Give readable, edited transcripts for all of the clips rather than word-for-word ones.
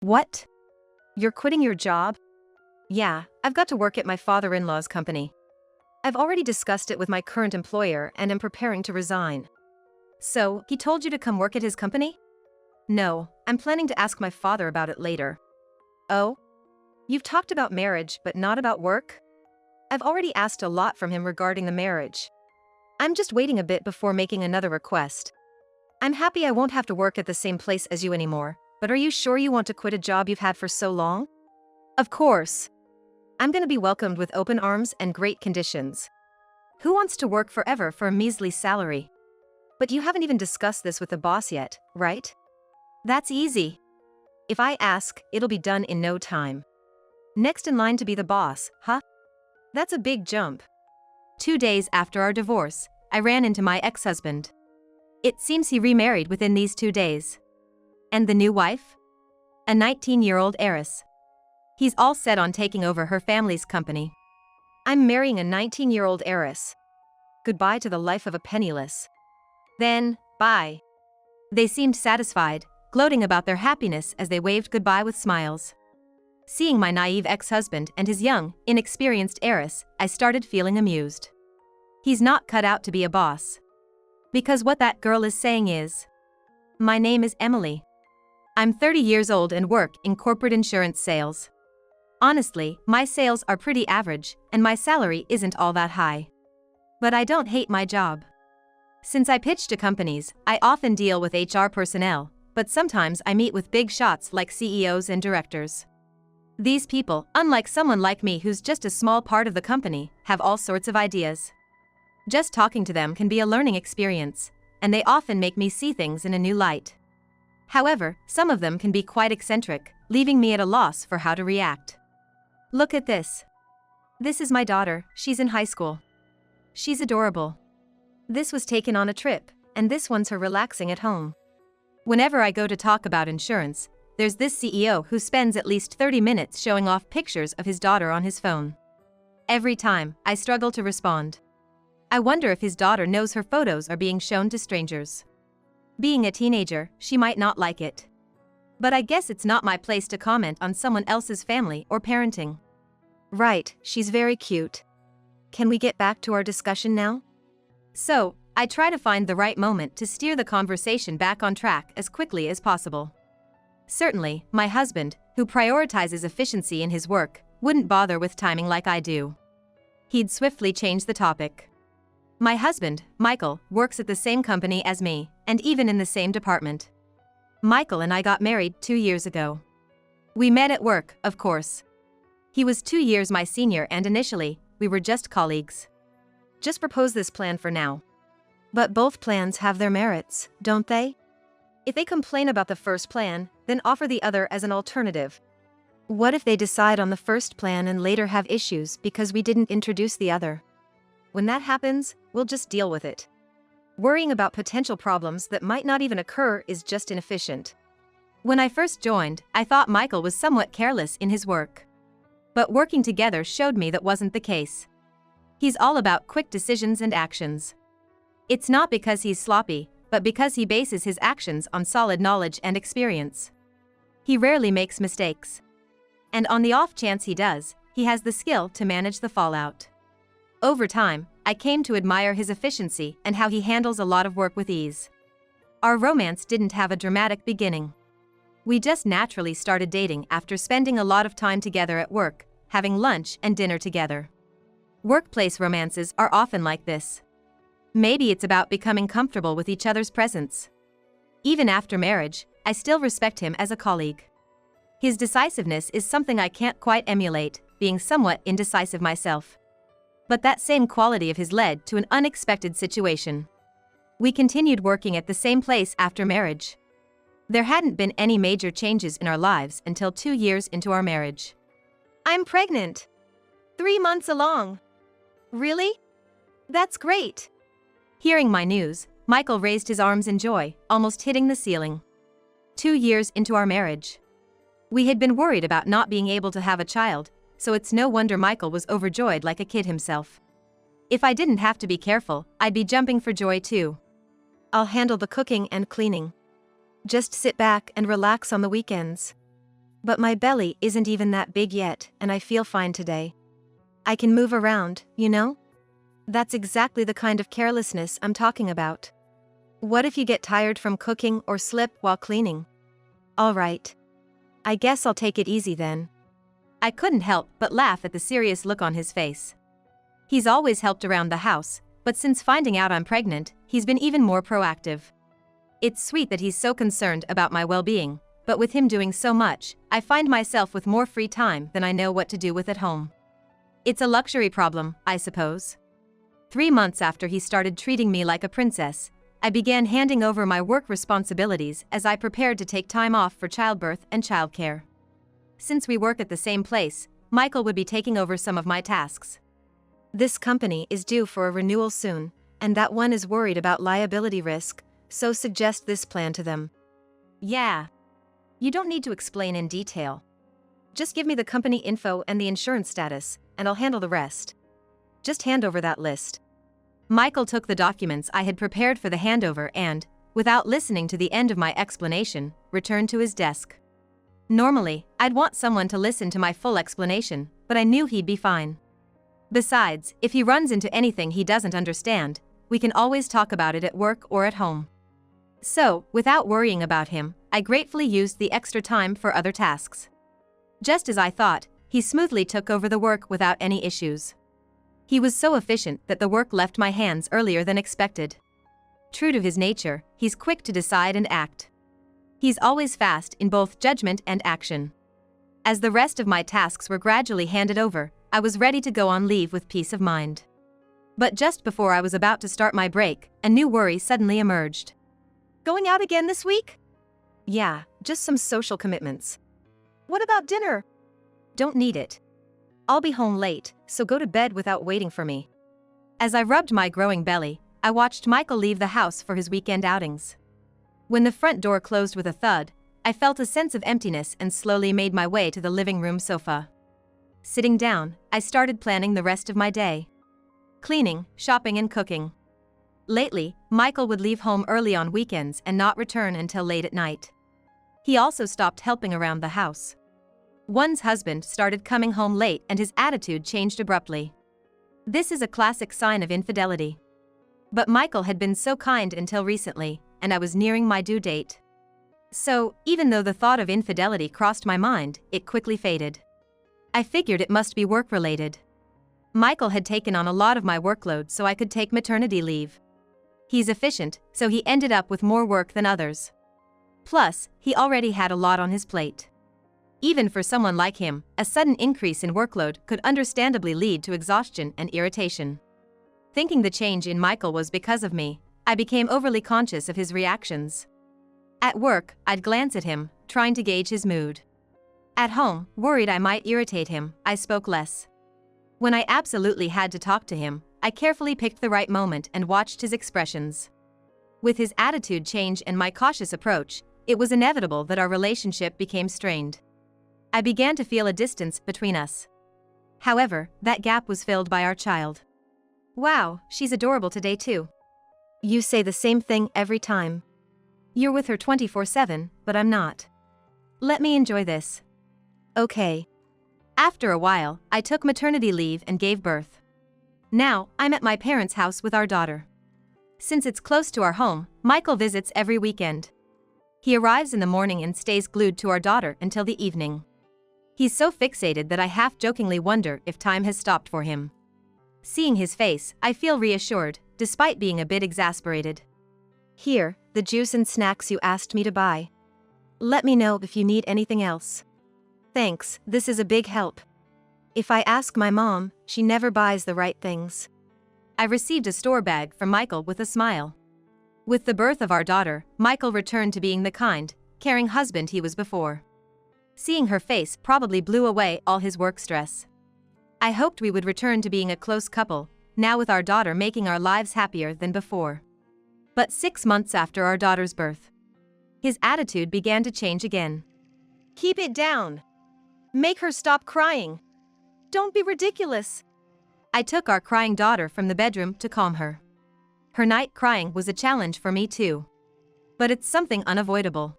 What? You're quitting your job? Yeah, I've got to work at my father-in-law's company. I've already discussed it with my current employer and am preparing to resign. So, he told you to come work at his company? No, I'm planning to ask my father about it later. Oh? You've talked about marriage but not about work? I've already asked a lot from him regarding the marriage. I'm just waiting a bit before making another request. I'm happy I won't have to work at the same place as you anymore, but are you sure you want to quit a job you've had for so long? Of course. I'm gonna be welcomed with open arms and great conditions. Who wants to work forever for a measly salary? But you haven't even discussed this with the boss yet, right? That's easy. If I ask, it'll be done in no time. Next in line to be the boss, huh? That's a big jump. 2 days after our divorce, I ran into my ex-husband. It seems he remarried within these 2 days. And the new wife? A 19-year-old heiress. He's all set on taking over her family's company. I'm marrying a 19-year-old heiress. Goodbye to the life of a penniless. Then, bye. They seemed satisfied, gloating about their happiness as they waved goodbye with smiles. Seeing my naive ex-husband and his young, inexperienced heiress, I started feeling amused. He's not cut out to be a boss. Because what that girl is saying is, my name is Emily. I'm 30 years old and work in corporate insurance sales. Honestly, my sales are pretty average, and my salary isn't all that high. But I don't hate my job. Since I pitch to companies, I often deal with HR personnel, but sometimes I meet with big shots like CEOs and directors. These people, unlike someone like me who's just a small part of the company, have all sorts of ideas. Just talking to them can be a learning experience, and they often make me see things in a new light. However, some of them can be quite eccentric, leaving me at a loss for how to react. Look at this. This is my daughter, she's in high school. She's adorable. This was taken on a trip, and this one's her relaxing at home. Whenever I go to talk about insurance, there's this CEO who spends at least 30 minutes showing off pictures of his daughter on his phone. Every time, I struggle to respond. I wonder if his daughter knows her photos are being shown to strangers. Being a teenager, she might not like it. But I guess it's not my place to comment on someone else's family or parenting. Right, she's very cute. Can we get back to our discussion now? So, I try to find the right moment to steer the conversation back on track as quickly as possible. Certainly, my husband, who prioritizes efficiency in his work, wouldn't bother with timing like I do. He'd swiftly change the topic. My husband, Michael, works at the same company as me, and even in the same department. Michael and I got married 2 years ago. We met at work, of course. He was 2 years my senior and initially, we were just colleagues. Just propose this plan for now. But both plans have their merits, don't they? If they complain about the first plan, then offer the other as an alternative. What if they decide on the first plan and later have issues because we didn't introduce the other? When that happens, we'll just deal with it. Worrying about potential problems that might not even occur is just inefficient. When I first joined, I thought Michael was somewhat careless in his work. But working together showed me that wasn't the case. He's all about quick decisions and actions. It's not because he's sloppy, but because he bases his actions on solid knowledge and experience. He rarely makes mistakes. And on the off chance he does, he has the skill to manage the fallout. Over time, I came to admire his efficiency and how he handles a lot of work with ease. Our romance didn't have a dramatic beginning. We just naturally started dating after spending a lot of time together at work, having lunch and dinner together. Workplace romances are often like this. Maybe it's about becoming comfortable with each other's presence. Even after marriage, I still respect him as a colleague. His decisiveness is something I can't quite emulate, being somewhat indecisive myself. But that same quality of his led to an unexpected situation. We continued working at the same place after marriage. There hadn't been any major changes in our lives until 2 years into our marriage. I'm pregnant. 3 months along. Really? That's great. Hearing my news, Michael raised his arms in joy, almost hitting the ceiling. 2 years into our marriage. We had been worried about not being able to have a child, so it's no wonder Michael was overjoyed like a kid himself. If I didn't have to be careful, I'd be jumping for joy too. I'll handle the cooking and cleaning. Just sit back and relax on the weekends. But my belly isn't even that big yet, and I feel fine today. I can move around, you know? That's exactly the kind of carelessness I'm talking about. What if you get tired from cooking or slip while cleaning? All right. I guess I'll take it easy then. I couldn't help but laugh at the serious look on his face. He's always helped around the house, but since finding out I'm pregnant, he's been even more proactive. It's sweet that he's so concerned about my well-being, but with him doing so much, I find myself with more free time than I know what to do with at home. It's a luxury problem, I suppose. 3 months after he started treating me like a princess, I began handing over my work responsibilities as I prepared to take time off for childbirth and childcare. Since we work at the same place, Michael would be taking over some of my tasks. This company is due for a renewal soon, and that one is worried about liability risk, so suggest this plan to them. Yeah. You don't need to explain in detail. Just give me the company info and the insurance status, and I'll handle the rest. Just hand over that list. Michael took the documents I had prepared for the handover and, without listening to the end of my explanation, returned to his desk. Normally, I'd want someone to listen to my full explanation, but I knew he'd be fine. Besides, if he runs into anything he doesn't understand, we can always talk about it at work or at home. So, without worrying about him, I gratefully used the extra time for other tasks. Just as I thought, he smoothly took over the work without any issues. He was so efficient that the work left my hands earlier than expected. True to his nature, he's quick to decide and act. He's always fast in both judgment and action. As the rest of my tasks were gradually handed over, I was ready to go on leave with peace of mind. But just before I was about to start my break, a new worry suddenly emerged. Going out again this week? Yeah, just some social commitments. What about dinner? Don't need it. I'll be home late, so go to bed without waiting for me. As I rubbed my growing belly, I watched Michael leave the house for his weekend outings. When the front door closed with a thud, I felt a sense of emptiness and slowly made my way to the living room sofa. Sitting down, I started planning the rest of my day. Cleaning, shopping and cooking. Lately, Michael would leave home early on weekends and not return until late at night. He also stopped helping around the house. One's husband started coming home late and his attitude changed abruptly. This is a classic sign of infidelity. But Michael had been so kind until recently, and I was nearing my due date. So, even though the thought of infidelity crossed my mind, it quickly faded. I figured it must be work-related. Michael had taken on a lot of my workload so I could take maternity leave. He's efficient, so he ended up with more work than others. Plus, he already had a lot on his plate. Even for someone like him, a sudden increase in workload could understandably lead to exhaustion and irritation. Thinking the change in Michael was because of me, I became overly conscious of his reactions. At work, I'd glance at him, trying to gauge his mood. At home, worried I might irritate him, I spoke less. When I absolutely had to talk to him, I carefully picked the right moment and watched his expressions. With his attitude change and my cautious approach, it was inevitable that our relationship became strained. I began to feel a distance between us. However, that gap was filled by our child. Wow, she's adorable today too. You say the same thing every time. You're with her 24/7, but I'm not. Let me enjoy this. Okay. After a while, I took maternity leave and gave birth. Now, I'm at my parents' house with our daughter. Since it's close to our home, Michael visits every weekend. He arrives in the morning and stays glued to our daughter until the evening. He's so fixated that I half-jokingly wonder if time has stopped for him. Seeing his face, I feel reassured, despite being a bit exasperated. Here, the juice and snacks you asked me to buy. Let me know if you need anything else. Thanks, this is a big help. If I ask my mom, she never buys the right things. I received a store bag from Michael with a smile. With the birth of our daughter, Michael returned to being the kind, caring husband he was before. Seeing her face probably blew away all his work stress. I hoped we would return to being a close couple, now with our daughter making our lives happier than before. But 6 months after our daughter's birth, his attitude began to change again. Keep it down. Make her stop crying. Don't be ridiculous. I took our crying daughter from the bedroom to calm her. Her night crying was a challenge for me too. But it's something unavoidable.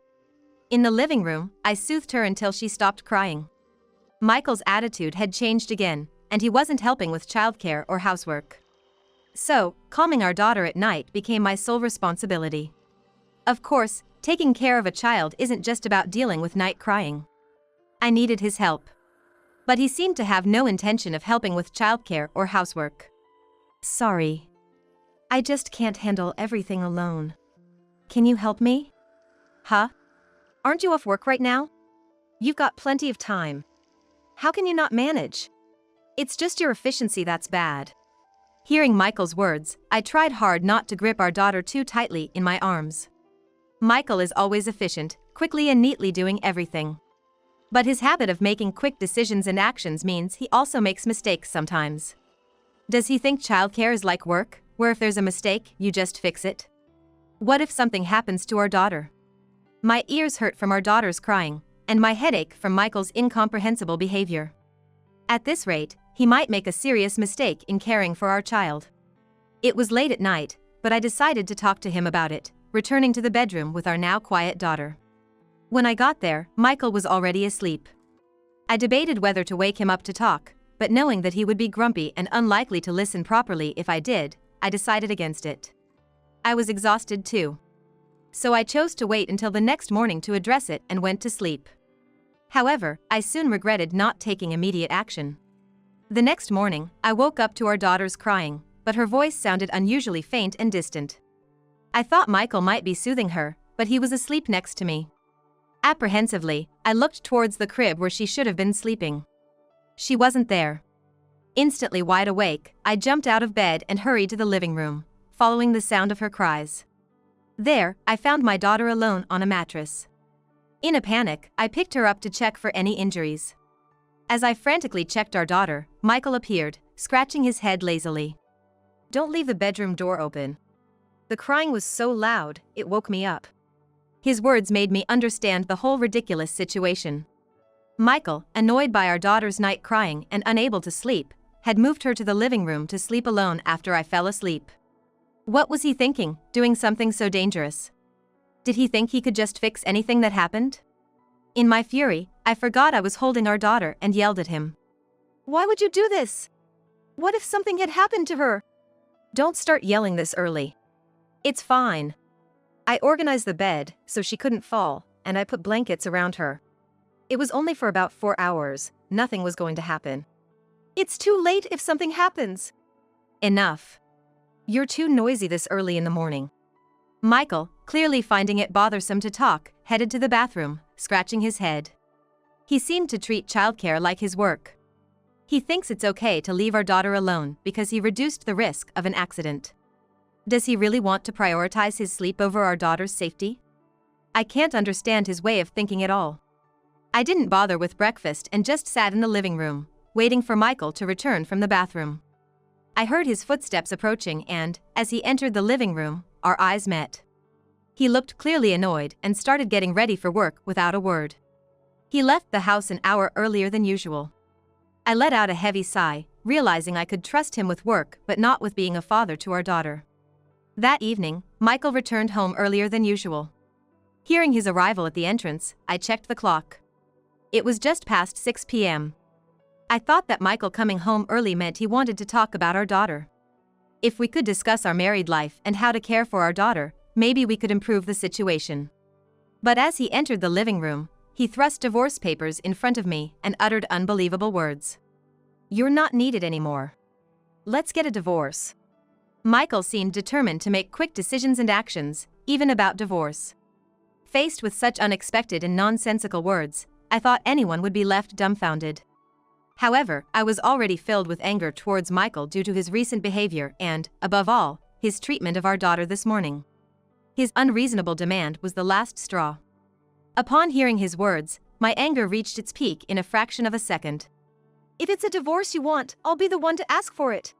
In the living room, I soothed her until she stopped crying. Michael's attitude had changed again, and he wasn't helping with childcare or housework. So, calming our daughter at night became my sole responsibility. Of course, taking care of a child isn't just about dealing with night crying. I needed his help. But he seemed to have no intention of helping with childcare or housework. Sorry. I just can't handle everything alone. Can you help me? Huh? Aren't you off work right now? You've got plenty of time. How can you not manage? It's just your efficiency that's bad. Hearing Michael's words, I tried hard not to grip our daughter too tightly in my arms. Michael is always efficient, quickly and neatly doing everything. But his habit of making quick decisions and actions means he also makes mistakes sometimes. Does he think childcare is like work, where if there's a mistake, you just fix it? What if something happens to our daughter? My ears hurt from our daughter's crying, and my head ached from Michael's incomprehensible behavior. At this rate, he might make a serious mistake in caring for our child. It was late at night, but I decided to talk to him about it, returning to the bedroom with our now quiet daughter. When I got there, Michael was already asleep. I debated whether to wake him up to talk, but knowing that he would be grumpy and unlikely to listen properly if I did, I decided against it. I was exhausted too. So I chose to wait until the next morning to address it and went to sleep. However, I soon regretted not taking immediate action. The next morning, I woke up to our daughter's crying, but her voice sounded unusually faint and distant. I thought Michael might be soothing her, but he was asleep next to me. Apprehensively, I looked towards the crib where she should have been sleeping. She wasn't there. Instantly wide awake, I jumped out of bed and hurried to the living room, following the sound of her cries. There, I found my daughter alone on a mattress. In a panic, I picked her up to check for any injuries. As I frantically checked our daughter, Michael appeared, scratching his head lazily. Don't leave the bedroom door open. The crying was so loud, it woke me up. His words made me understand the whole ridiculous situation. Michael, annoyed by our daughter's night crying and unable to sleep, had moved her to the living room to sleep alone after I fell asleep. What was he thinking, doing something so dangerous? Did he think he could just fix anything that happened? In my fury, I forgot I was holding our daughter and yelled at him. Why would you do this? What if something had happened to her? Don't start yelling this early. It's fine. I organized the bed so she couldn't fall, and I put blankets around her. It was only for about 4 hours, nothing was going to happen. It's too late if something happens. Enough. You're too noisy this early in the morning. Michael, clearly finding it bothersome to talk, headed to the bathroom, scratching his head. He seemed to treat childcare like his work. He thinks it's okay to leave our daughter alone because he reduced the risk of an accident. Does he really want to prioritize his sleep over our daughter's safety? I can't understand his way of thinking at all. I didn't bother with breakfast and just sat in the living room, waiting for Michael to return from the bathroom. I heard his footsteps approaching and, as he entered the living room, our eyes met. He looked clearly annoyed and started getting ready for work without a word. He left the house an hour earlier than usual. I let out a heavy sigh, realizing I could trust him with work but not with being a father to our daughter. That evening, Michael returned home earlier than usual. Hearing his arrival at the entrance, I checked the clock. It was just past 6 p.m. I thought that Michael coming home early meant he wanted to talk about our daughter. If we could discuss our married life and how to care for our daughter, maybe we could improve the situation. But as he entered the living room, he thrust divorce papers in front of me and uttered unbelievable words. You're not needed anymore. Let's get a divorce. Michael seemed determined to make quick decisions and actions, even about divorce. Faced with such unexpected and nonsensical words, I thought anyone would be left dumbfounded. However, I was already filled with anger towards Michael due to his recent behavior and, above all, his treatment of our daughter this morning. His unreasonable demand was the last straw. Upon hearing his words, my anger reached its peak in a fraction of a second. If it's a divorce you want, I'll be the one to ask for it.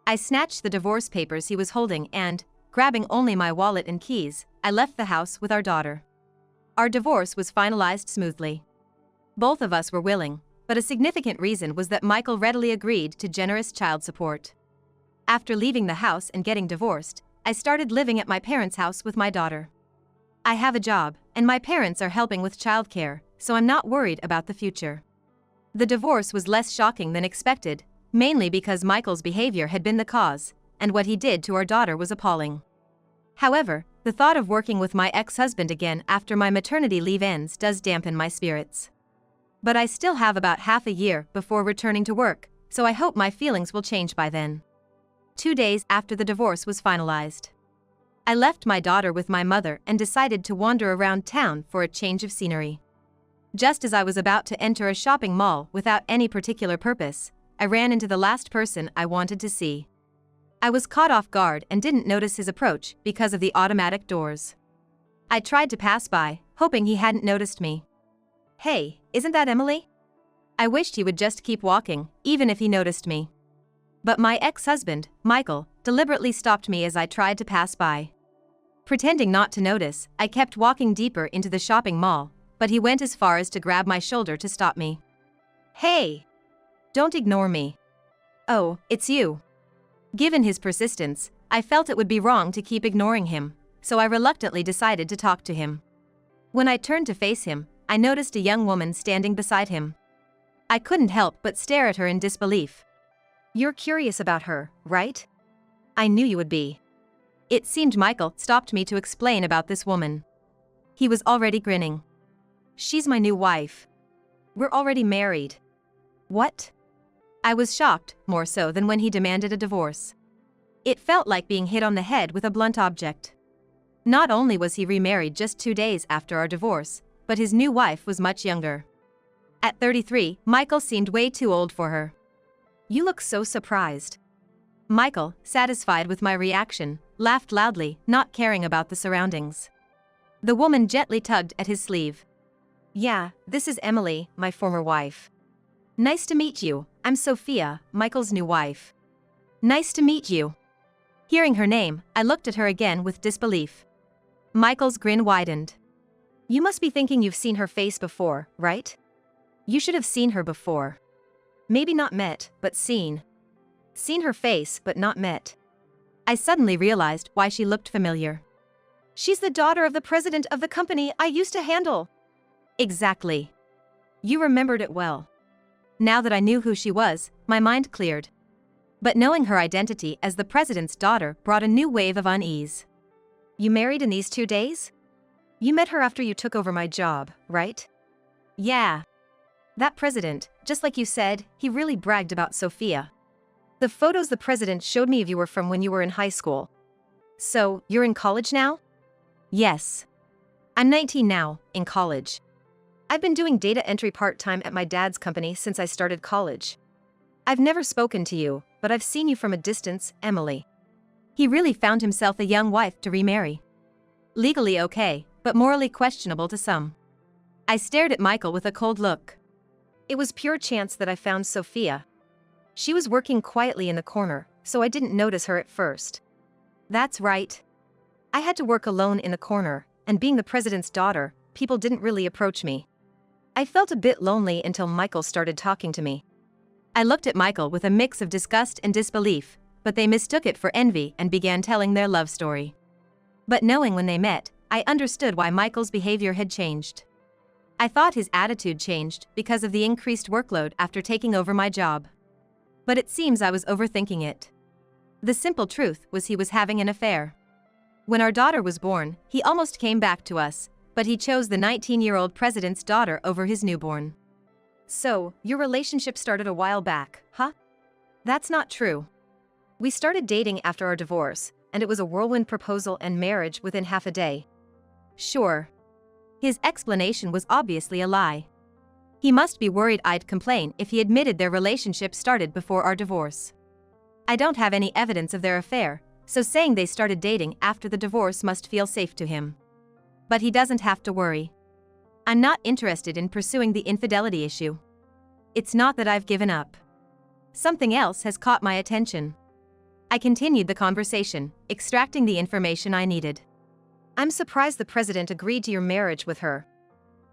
I snatched the divorce papers he was holding and, grabbing only my wallet and keys, I left the house with our daughter. Our divorce was finalized smoothly. Both of us were willing, but a significant reason was that Michael readily agreed to generous child support. After leaving the house and getting divorced, I started living at my parents' house with my daughter. I have a job, and my parents are helping with childcare, so I'm not worried about the future. The divorce was less shocking than expected, mainly because Michael's behavior had been the cause, and what he did to our daughter was appalling. However, the thought of working with my ex-husband again after my maternity leave ends does dampen my spirits. But I still have about half a year before returning to work, so I hope my feelings will change by then. 2 days after the divorce was finalized, I left my daughter with my mother and decided to wander around town for a change of scenery. Just as I was about to enter a shopping mall without any particular purpose, I ran into the last person I wanted to see. I was caught off guard and didn't notice his approach because of the automatic doors. I tried to pass by, hoping he hadn't noticed me. "Hey, isn't that Emily?" I wished he would just keep walking, even if he noticed me. But my ex-husband, Michael, deliberately stopped me as I tried to pass by. Pretending not to notice, I kept walking deeper into the shopping mall, but he went as far as to grab my shoulder to stop me. "Hey! Don't ignore me." "Oh, it's you." Given his persistence, I felt it would be wrong to keep ignoring him, so I reluctantly decided to talk to him. When I turned to face him, I noticed a young woman standing beside him. I couldn't help but stare at her in disbelief. "You're curious about her, right?" "I knew you would be." It seemed Michael stopped me to explain about this woman. He was already grinning. "She's my new wife. We're already married." "What?" I was shocked, more so than when he demanded a divorce. It felt like being hit on the head with a blunt object. Not only was he remarried just 2 days after our divorce, but his new wife was much younger. At 33, Michael seemed way too old for her. "You look so surprised." Michael, satisfied with my reaction, laughed loudly, not caring about the surroundings. The woman gently tugged at his sleeve. "Yeah, this is Emily, my former wife." "Nice to meet you, I'm Sophia, Michael's new wife." "Nice to meet you." Hearing her name, I looked at her again with disbelief. Michael's grin widened. "You must be thinking you've seen her face before, right? You should have seen her before. Maybe not met, but seen. Seen her face, but not met." I suddenly realized why she looked familiar. "She's the daughter of the president of the company I used to handle." "Exactly. You remembered it well." Now that I knew who she was, my mind cleared. But knowing her identity as the president's daughter brought a new wave of unease. "You married in these 2 days? You met her after you took over my job, right?" "Yeah. That president, just like you said, he really bragged about Sophia. The photos the president showed me of you were from when you were in high school. So, you're in college now?" "Yes. I'm 19 now, in college. I've been doing data entry part-time at my dad's company since I started college. I've never spoken to you, but I've seen you from a distance, Emily." He really found himself a young wife to remarry. Legally okay, but morally questionable to some. I stared at Michael with a cold look. "It was pure chance that I found Sophia. She was working quietly in the corner, so I didn't notice her at first." "That's right. I had to work alone in the corner, and being the president's daughter, people didn't really approach me. I felt a bit lonely until Michael started talking to me." I looked at Michael with a mix of disgust and disbelief, but they mistook it for envy and began telling their love story. But knowing when they met, I understood why Michael's behavior had changed. I thought his attitude changed because of the increased workload after taking over my job. But it seems I was overthinking it. The simple truth was he was having an affair. When our daughter was born, he almost came back to us, but he chose the 19-year-old president's daughter over his newborn. "So, your relationship started a while back, huh?" "That's not true. We started dating after our divorce, and it was a whirlwind proposal and marriage within half a day." "Sure." His explanation was obviously a lie. He must be worried I'd complain if he admitted their relationship started before our divorce. I don't have any evidence of their affair, so saying they started dating after the divorce must feel safe to him. But he doesn't have to worry. I'm not interested in pursuing the infidelity issue. It's not that I've given up. Something else has caught my attention. I continued the conversation, extracting the information I needed. "I'm surprised the president agreed to your marriage with her.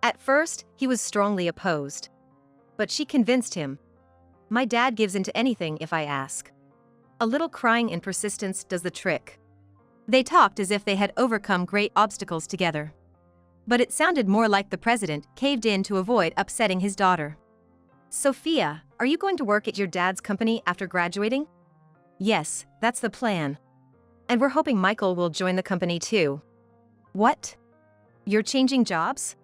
At first, he was strongly opposed. But she convinced him. My dad gives in to anything if I ask. A little crying and persistence does the trick." They talked as if they had overcome great obstacles together. But it sounded more like the president caved in to avoid upsetting his daughter. Sophia, are you going to work at your dad's company after graduating? Yes, that's the plan. And we're hoping Michael will join the company too. What? You're changing jobs?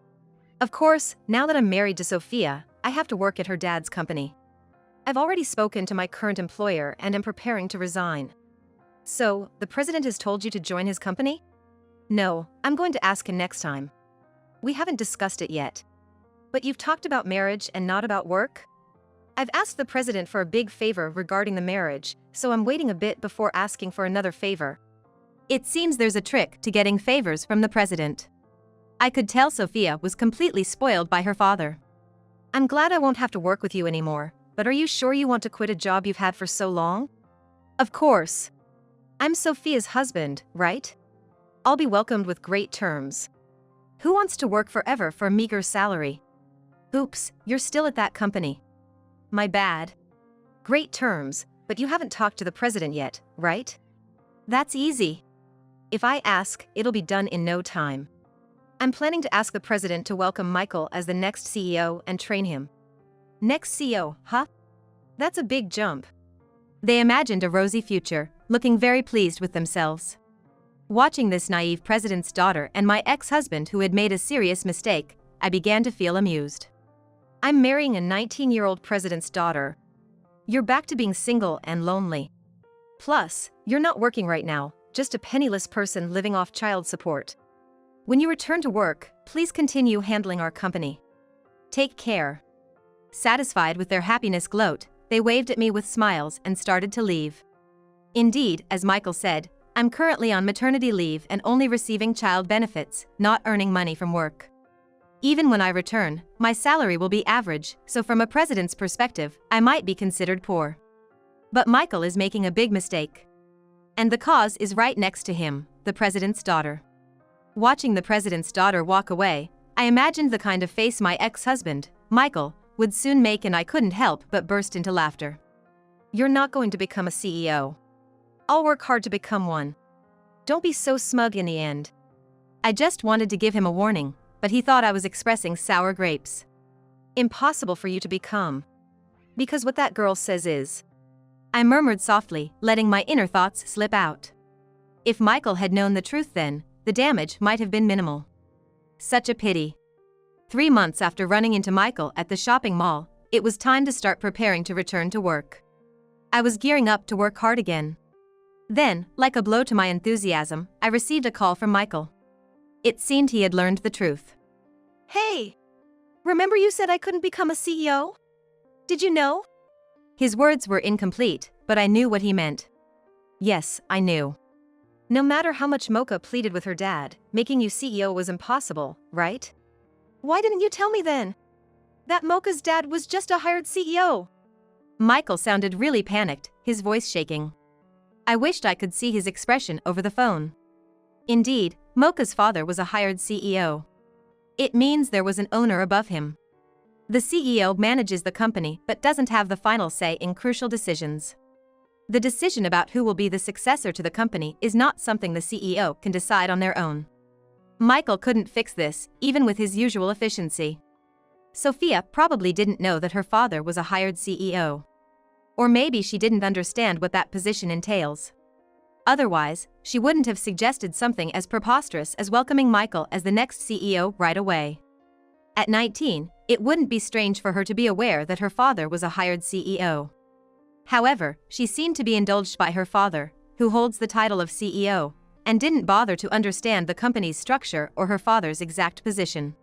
Of course, now that I'm married to Sophia, I have to work at her dad's company. I've already spoken to my current employer and am preparing to resign. So, the president has told you to join his company? No, I'm going to ask him next time. We haven't discussed it yet. But you've talked about marriage and not about work? I've asked the president for a big favor regarding the marriage, so I'm waiting a bit before asking for another favor. It seems there's a trick to getting favors from the president. I could tell Sophia was completely spoiled by her father. I'm glad I won't have to work with you anymore, but are you sure you want to quit a job you've had for so long? Of course. I'm Sophia's husband, right? I'll be welcomed with great terms. Who wants to work forever for a meager salary? Oops, you're still at that company. My bad. Great terms, but you haven't talked to the president yet, right? That's easy. If I ask, it'll be done in no time. I'm planning to ask the president to welcome Michael as the next CEO and train him. Next CEO, huh? That's a big jump. They imagined a rosy future, looking very pleased with themselves. Watching this naive president's daughter and my ex-husband who had made a serious mistake, I began to feel amused. I'm marrying a 19-year-old president's daughter. You're back to being single and lonely. Plus, you're not working right now, just a penniless person living off child support. When you return to work, please continue handling our company. Take care. Satisfied with their happiness gloat, they waved at me with smiles and started to leave. Indeed, as Michael said, I'm currently on maternity leave and only receiving child benefits, not earning money from work. Even when I return, my salary will be average, so from a president's perspective, I might be considered poor. But Michael is making a big mistake. And the cause is right next to him, the president's daughter. Watching the president's daughter walk away, I imagined the kind of face my ex-husband, Michael, would soon make, and I couldn't help but burst into laughter. You're not going to become a CEO. I'll work hard to become one. Don't be so smug in the end. I just wanted to give him a warning, but he thought I was expressing sour grapes. Impossible for you to become. Because what that girl says is. I murmured softly, letting my inner thoughts slip out. If Michael had known the truth then, the damage might have been minimal. Such a pity. 3 months after running into Michael at the shopping mall, it was time to start preparing to return to work. I was gearing up to work hard again. Then, like a blow to my enthusiasm, I received a call from Michael. It seemed he had learned the truth. Hey! Remember you said I couldn't become a CEO? Did you know? His words were incomplete, but I knew what he meant. Yes, I knew. No matter how much Mocha pleaded with her dad, making you CEO was impossible, right? Why didn't you tell me then? That Mocha's dad was just a hired CEO. Michael sounded really panicked, his voice shaking. I wished I could see his expression over the phone. Indeed, Mocha's father was a hired CEO. It means there was an owner above him. The CEO manages the company but doesn't have the final say in crucial decisions. The decision about who will be the successor to the company is not something the CEO can decide on their own. Michael couldn't fix this, even with his usual efficiency. Sophia probably didn't know that her father was a hired CEO. Or maybe she didn't understand what that position entails. Otherwise, she wouldn't have suggested something as preposterous as welcoming Michael as the next CEO right away. At 19, it wouldn't be strange for her to be aware that her father was a hired CEO. However, she seemed to be indulged by her father, who holds the title of CEO, and didn't bother to understand the company's structure or her father's exact position.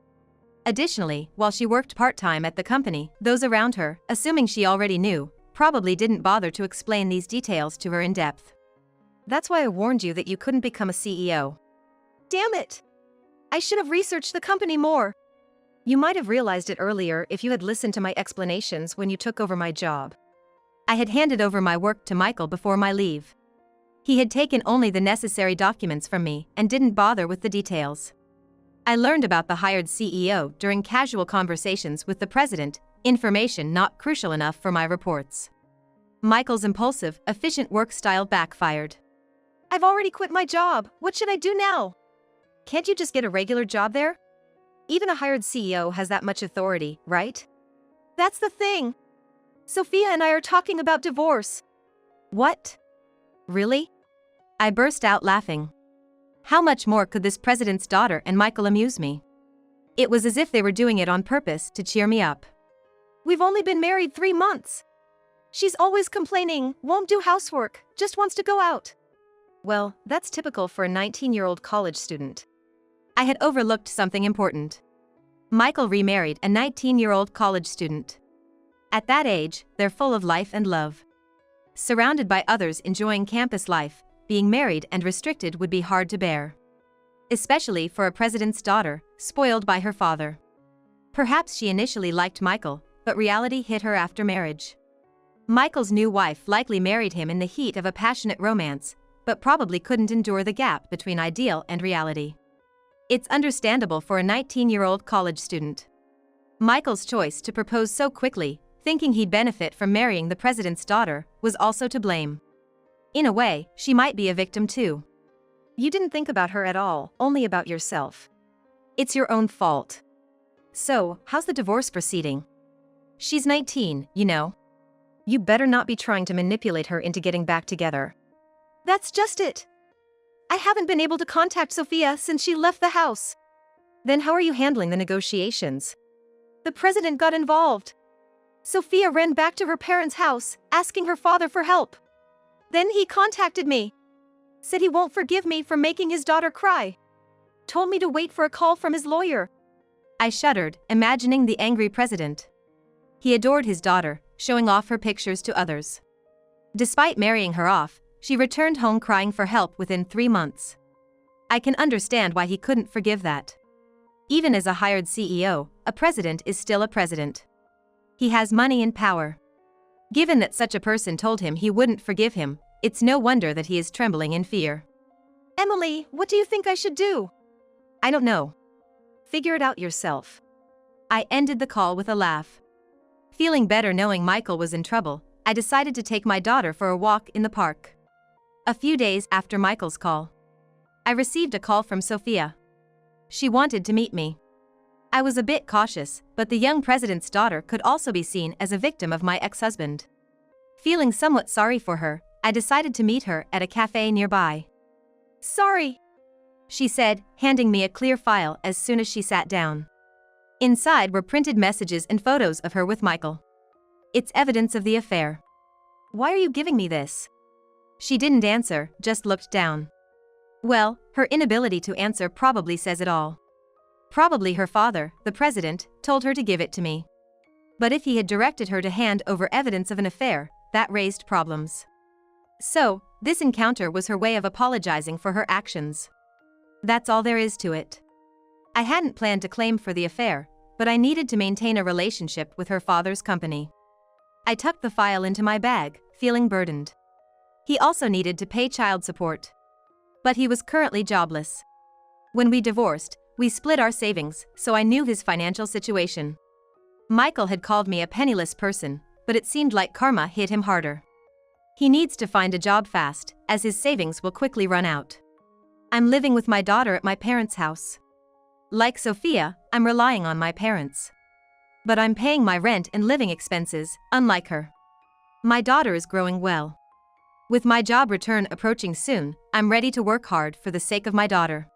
Additionally, while she worked part-time at the company, those around her, assuming she already knew, probably didn't bother to explain these details to her in depth. That's why I warned you that you couldn't become a CEO. Damn it! I should have researched the company more. You might have realized it earlier if you had listened to my explanations when you took over my job. I had handed over my work to Michael before my leave. He had taken only the necessary documents from me and didn't bother with the details. I learned about the hired CEO during casual conversations with the president, information not crucial enough for my reports. Michael's impulsive, efficient work style backfired. I've already quit my job. What should I do now? Can't you just get a regular job there? even a hired CEO has that much authority, right? That's the thing. Sophia and I are talking about divorce. What? Really? I burst out laughing. How much more could this president's daughter and Michael amuse me? It was as if they were doing it on purpose to cheer me up. We've only been married 3 months. She's always complaining, won't do housework, just wants to go out. Well, that's typical for a 19-year-old college student. I had overlooked something important. Michael remarried a 19-year-old college student. At that age, they're full of life and love. Surrounded by others enjoying campus life, being married and restricted would be hard to bear. Especially for a president's daughter, spoiled by her father. Perhaps she initially liked Michael, but reality hit her after marriage. Michael's new wife likely married him in the heat of a passionate romance, but probably couldn't endure the gap between ideal and reality. It's understandable for a 19-year-old college student. Michael's choice to propose so quickly, thinking he'd benefit from marrying the president's daughter, was also to blame. In a way, she might be a victim too. You didn't think about her at all, only about yourself. It's your own fault. So, how's the divorce proceeding? She's 19, you know. You better not be trying to manipulate her into getting back together. That's just it. I haven't been able to contact Sophia since she left the house. Then how are you handling the negotiations? The president got involved. Sophia ran back to her parents' house, asking her father for help. Then he contacted me. Said he won't forgive me for making his daughter cry. Told me to wait for a call from his lawyer. I shuddered, imagining the angry president. He adored his daughter, showing off her pictures to others. Despite marrying her off, she returned home crying for help within 3 months. I can understand why he couldn't forgive that. Even as a hired CEO, a president is still a president. He has money and power. Given that such a person told him he wouldn't forgive him, it's no wonder that he is trembling in fear. Emily, what do you think I should do? I don't know. Figure it out yourself. I ended the call with a laugh. Feeling better knowing Michael was in trouble, I decided to take my daughter for a walk in the park. A few days after Michael's call, I received a call from Sophia. She wanted to meet me. I was a bit cautious, but the young president's daughter could also be seen as a victim of my ex-husband. Feeling somewhat sorry for her, I decided to meet her at a cafe nearby. Sorry, she said, handing me a clear file as soon as she sat down. Inside were printed messages and photos of her with Michael. It's evidence of the affair. Why are you giving me this? She didn't answer, just looked down. Well, her inability to answer probably says it all. Probably her father, the president, told her to give it to me. But if he had directed her to hand over evidence of an affair, that raised problems. So, this encounter was her way of apologizing for her actions. That's all there is to it. I hadn't planned to claim for the affair, but I needed to maintain a relationship with her father's company. I tucked the file into my bag, feeling burdened. He also needed to pay child support. But he was currently jobless. When we divorced, we split our savings, so I knew his financial situation. Michael had called me a penniless person, but it seemed like karma hit him harder. He needs to find a job fast, as his savings will quickly run out. I'm living with my daughter at my parents' house. Like Sophia, I'm relying on my parents. But I'm paying my rent and living expenses, unlike her. My daughter is growing well. With my job return approaching soon, I'm ready to work hard for the sake of my daughter.